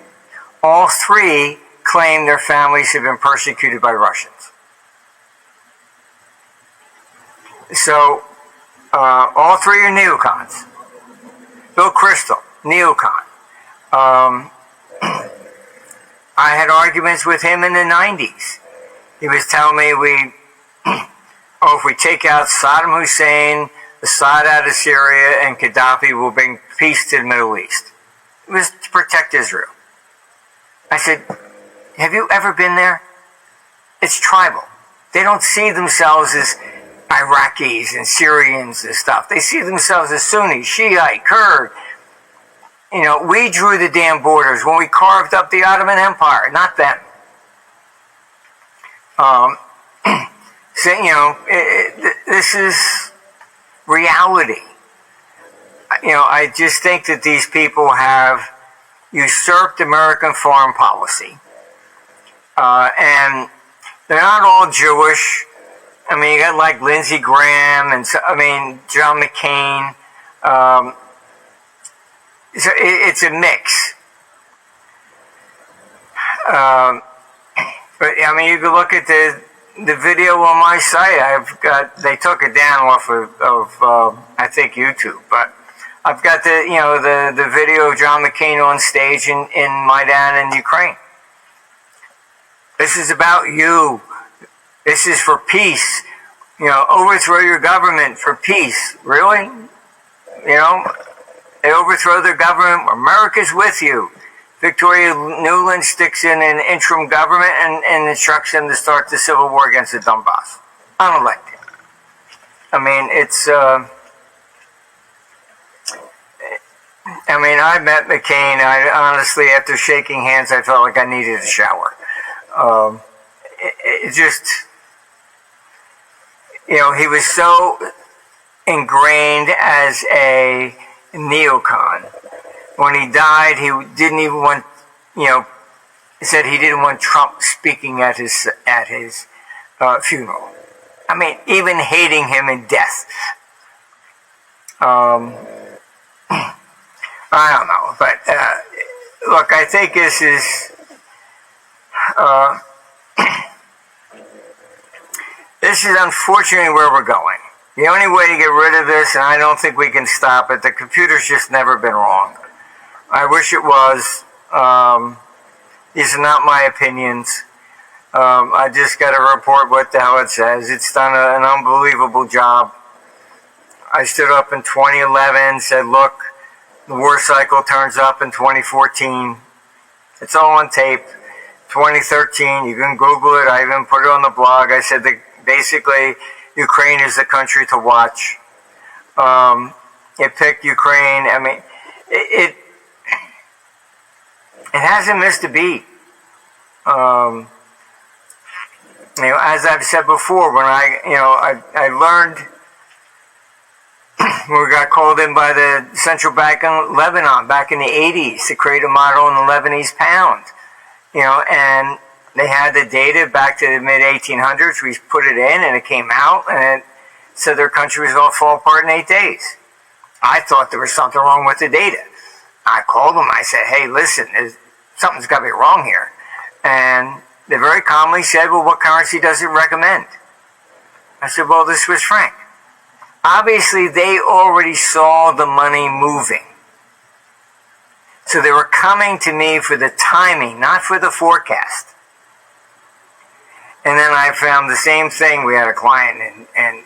All three claimed their families had been persecuted by Russians. So, all three are neocons. Bill Kristol, neocon. I had arguments with him in the 90s. He was telling me if we take out Saddam Hussein, Assad out of Syria, and Gaddafi, will bring peace to the Middle East. It was to protect Israel. I said, have you ever been there? It's tribal. They don't see themselves as Iraqis and Syrians and stuff. They see themselves as Sunni, Shiite, Kurd. We drew the damn borders when we carved up the Ottoman Empire, not them. So, this is reality. I just think that these people have usurped American foreign policy. And they're not all Jewish. I mean, you got like Lindsey Graham and John McCain. So it's a mix. But you can look at the video on my site. They took it down off of I think YouTube, but I've got the video of John McCain on stage in Maidan in Ukraine. This is about you. This is for peace. Overthrow your government for peace. Really? They overthrow their government. America's with you. Victoria Nuland sticks in an interim government and instructs them to start the civil war against the Donbass. Unelected. It's... I met McCain. I honestly, after shaking hands, I felt like I needed a shower. He was so ingrained as a neocon. When he died, he didn't even want, he said he didn't want Trump speaking at his funeral. Even hating him in death. I don't know, but look, I think this is unfortunately where we're going. The only way to get rid of this, and I don't think we can stop it, the computer's just never been wrong. I wish it was. These are not my opinions. I just got to report what the hell it says. It's done an unbelievable job. I stood up in 2011, said, look, the war cycle turns up in 2014. It's all on tape. 2013, you can Google it. I even put it on the blog. I said that basically Ukraine is the country to watch. It picked Ukraine. It hasn't missed a beat. As I've said before, when I learned we got called in by the central bank in Lebanon back in the 80s to create a model in the Lebanese pound. And they had the data back to the mid-1800s. We put it in and it came out and it said their country was going to fall apart in 8 days. I thought there was something wrong with the data. I called them. I said, hey, listen, something's got to be wrong here. And they very calmly said, well, what currency does it recommend? I said, well, the Swiss franc. Obviously, they already saw the money moving. So they were coming to me for the timing, not for the forecast. And then I found the same thing. We had a client in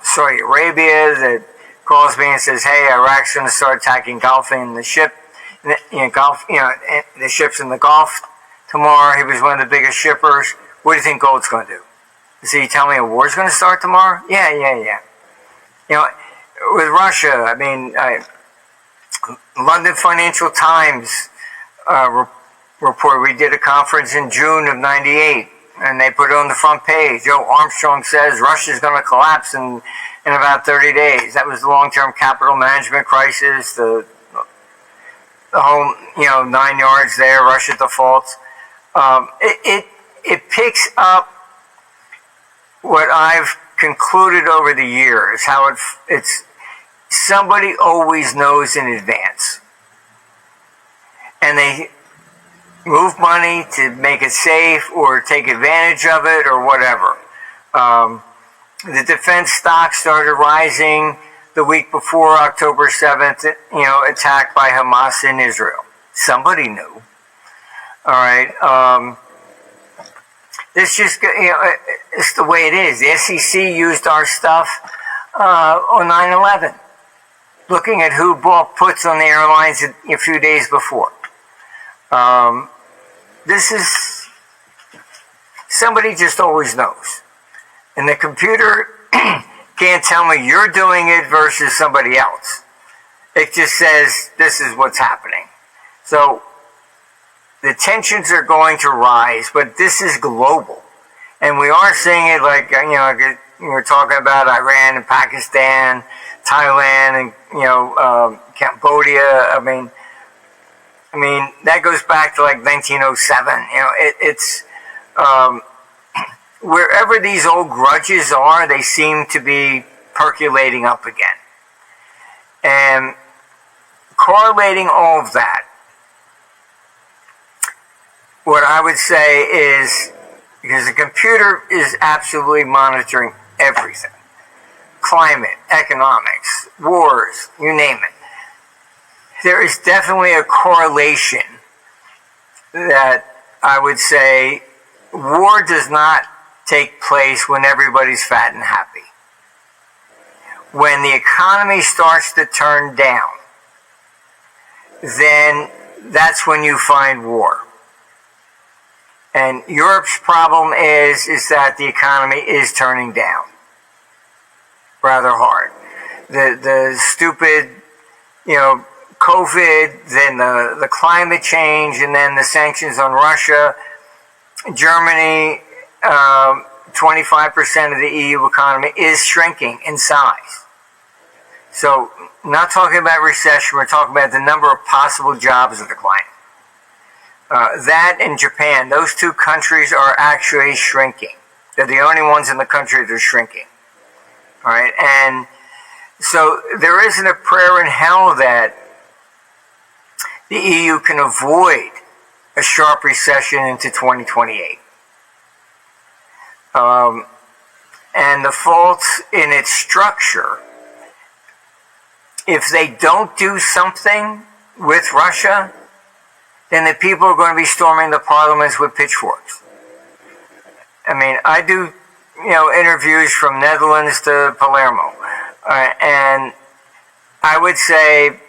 Saudi Arabia that calls me and says, hey, Iraq's going to start attacking Gulf in the ship, the ships in the Gulf tomorrow. He was one of the biggest shippers. What do you think gold's going to do? So you tell me a war's going to start tomorrow? Yeah. With Russia, London Financial Times report. We did a conference in June of '98, and they put it on the front page. Armstrong says Russia's going to collapse in about 30 days. That was the long-term capital management crisis, the whole 9 yards there. Russia defaults. It picks up what I've concluded over the years, how it's somebody always knows in advance, and they move money to make it safe or take advantage of it or whatever. The defense stocks started rising the week before October 7th, attack by Hamas in Israel. Somebody knew. All right. This just, it's the way it is. The SEC used our stuff on 9/11, looking at who bought puts on the airlines a few days before. This is, somebody just always knows. And the computer can't tell me you're doing it versus somebody else. It just says this is what's happening. So the tensions are going to rise, but this is global. And we are seeing it like, we're talking about Iran and Pakistan, Thailand and, Cambodia. I mean, that goes back to like 1907. It's wherever these old grudges are, they seem to be percolating up again. And correlating all of that, what I would say is, because the computer is absolutely monitoring everything, climate, economics, wars, you name it, there is definitely a correlation that I would say war does not take place when everybody's fat and happy. When the economy starts to turn down, then that's when you find war. And Europe's problem is that the economy is turning down rather hard. The stupid, COVID, then the climate change, and then the sanctions on Russia, Germany, 25% of the EU economy is shrinking in size. So, not talking about recession, we're talking about the number of possible jobs are declining. That and Japan, those two countries are actually shrinking. They're the only ones in the country that are shrinking. All right, and so there isn't a prayer in hell that the EU can avoid a sharp recession into 2028. And the faults in its structure, if they don't do something with Russia, then the people are going to be storming the parliaments with pitchforks. I mean, I do, interviews from Netherlands to Palermo. And I would say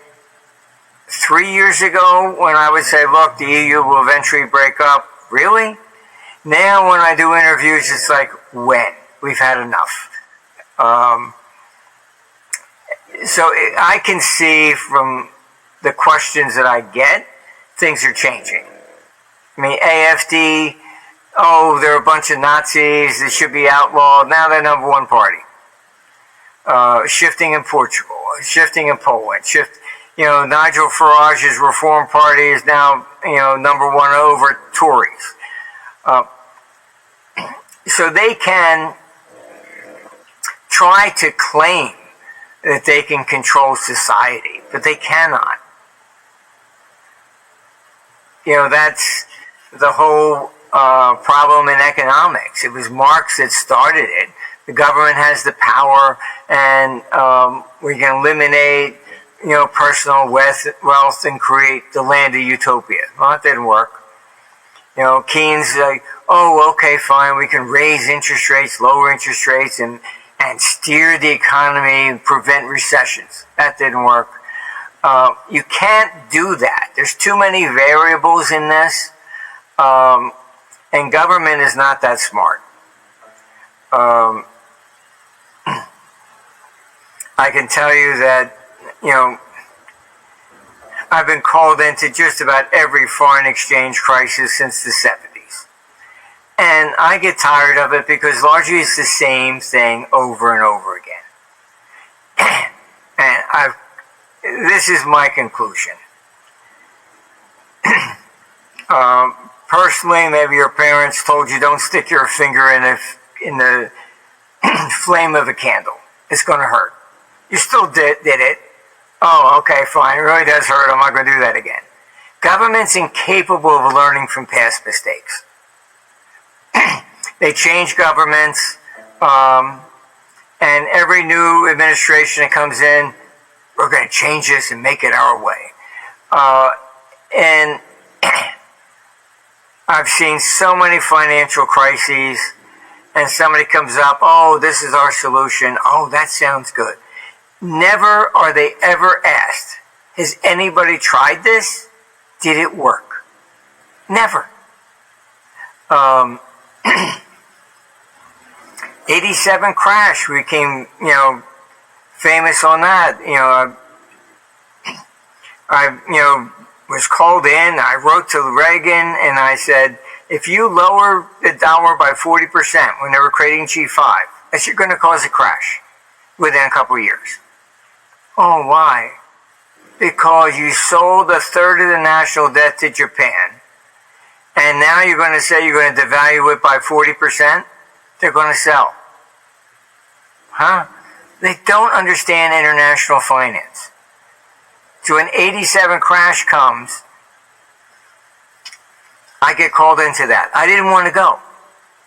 3 years ago, when I would say, look, the EU will eventually break up, really? Now when I do interviews, it's like, when? We've had enough. So I can see from the questions that I get, things are changing. I mean, AfD, they're a bunch of Nazis, they should be outlawed. Now they're number one party. Shifting in Portugal, shifting in Poland, Nigel Farage's Reform Party is now, number one over Tories. So they can try to claim that they can control society, but they cannot. That's the whole problem in economics. It was Marx that started it. The government has the power, and we can eliminate, personal wealth and create the land of utopia. Well, that didn't work. Keynes like, okay, fine, we can raise interest rates, lower interest rates, and steer the economy and prevent recessions. That didn't work. You can't do that. There's too many variables in this, and government is not that smart. I can tell you that, I've been called into just about every foreign exchange crisis since the 70s. And I get tired of it because largely it's the same thing over and over again. And this is my conclusion. Personally, maybe your parents told you don't stick your finger in the flame of a candle. It's going to hurt. You still did it. Oh, okay, fine. It really does hurt. I'm not going to do that again. Government's incapable of learning from past mistakes. They change governments, and And every new administration that comes in, we're going to change this and make it our way. And I've seen so many financial crises, and somebody comes up, oh, this is our solution. Oh, that sounds good. Never are they ever asked, has anybody tried this? Did it work? Never. 87 crash, we became, famous on that. I was called in, I wrote to Reagan, and I said, if you lower the dollar by 40% when they were creating G5, that's going to cause a crash within a couple of years. Oh, why? Because you sold a third of the national debt to Japan, and now you're going to say you're going to devalue it by 40%? They're going to sell. Huh? They don't understand international finance. So when 87 crash comes, I get called into that. I didn't want to go.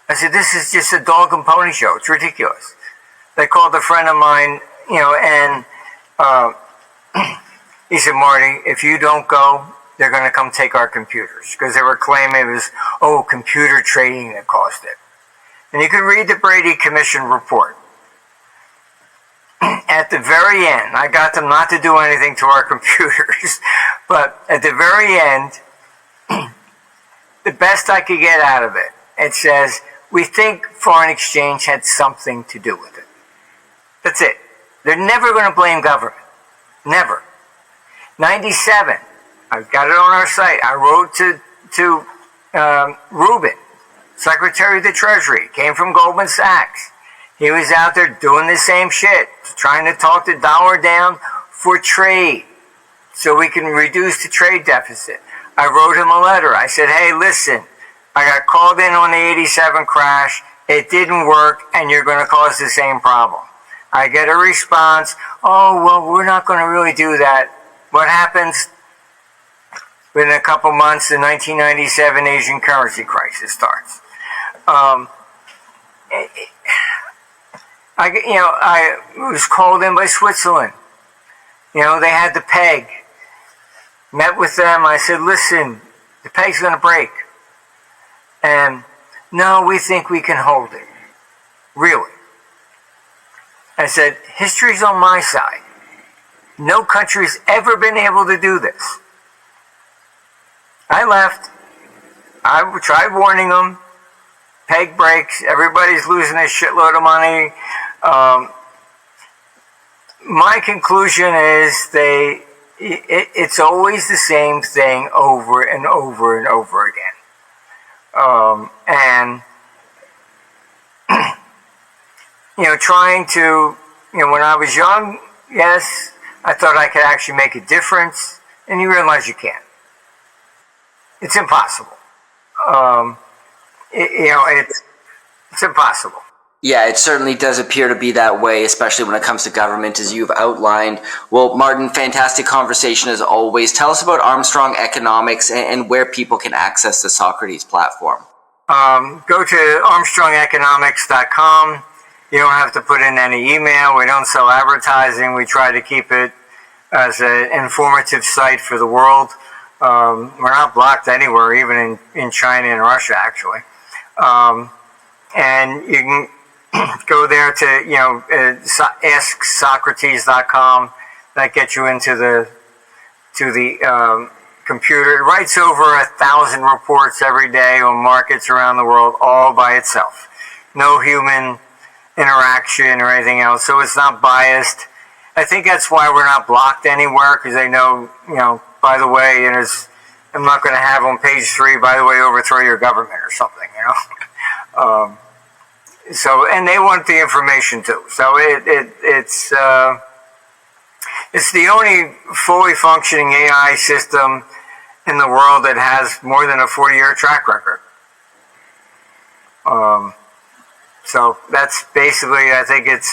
I said, this is just a dog and pony show. It's ridiculous. They called a friend of mine, and he said, Marty, if you don't go, they're going to come take our computers. Because they were claiming it was, computer trading that caused it. And you can read the Brady Commission report. At the very end, I got them not to do anything to our computers, but at the very end, the best I could get out of it, it says, we think foreign exchange had something to do with it. That's it. They're never going to blame government. Never. 97, I've got it on our site. I wrote to Rubin, Secretary of the Treasury, came from Goldman Sachs. He was out there doing the same shit, trying to talk the dollar down for trade so we can reduce the trade deficit. I wrote him a letter. I said, hey, listen, I got called in on the 87 crash. It didn't work, and you're going to cause the same problem. I get a response, oh, well, we're not going to really do that. What happens? Within a couple months, the 1997 Asian currency crisis starts. I was called in by Switzerland. They had the peg. Met with them. I said, listen, the peg's going to break. And no, we think we can hold it. Really. I said, history's on my side. No country's ever been able to do this. I left. I tried warning them. Peg breaks. Everybody's losing a shitload of money. My conclusion is it's always the same thing over and over and over again. And trying to, when I was young, yes, I thought I could actually make a difference, and you realize you can't. It's impossible. It's impossible. Yeah, it certainly does appear to be that way, especially when it comes to government, as you've outlined. Well, Martin, fantastic conversation as always. Tell us about Armstrong Economics and where people can access the Socrates platform. Go to armstrongeconomics.com. You don't have to put in any email. We don't sell advertising. We try to keep it as an informative site for the world. We're not blocked anywhere, even in China and Russia, actually. And you can go there to asksocrates.com. That gets you into the computer. It writes over 1,000 reports every day on markets around the world, all by itself. No human interaction or anything else, so it's not biased. I think that's why we're not blocked anywhere, because they know, by the way, I'm not going to have on page 3, by the way, overthrow your government or something, So, and they want the information too. So it's the only fully functioning AI system in the world that has more than a 40-year track record. So that's basically, I think it's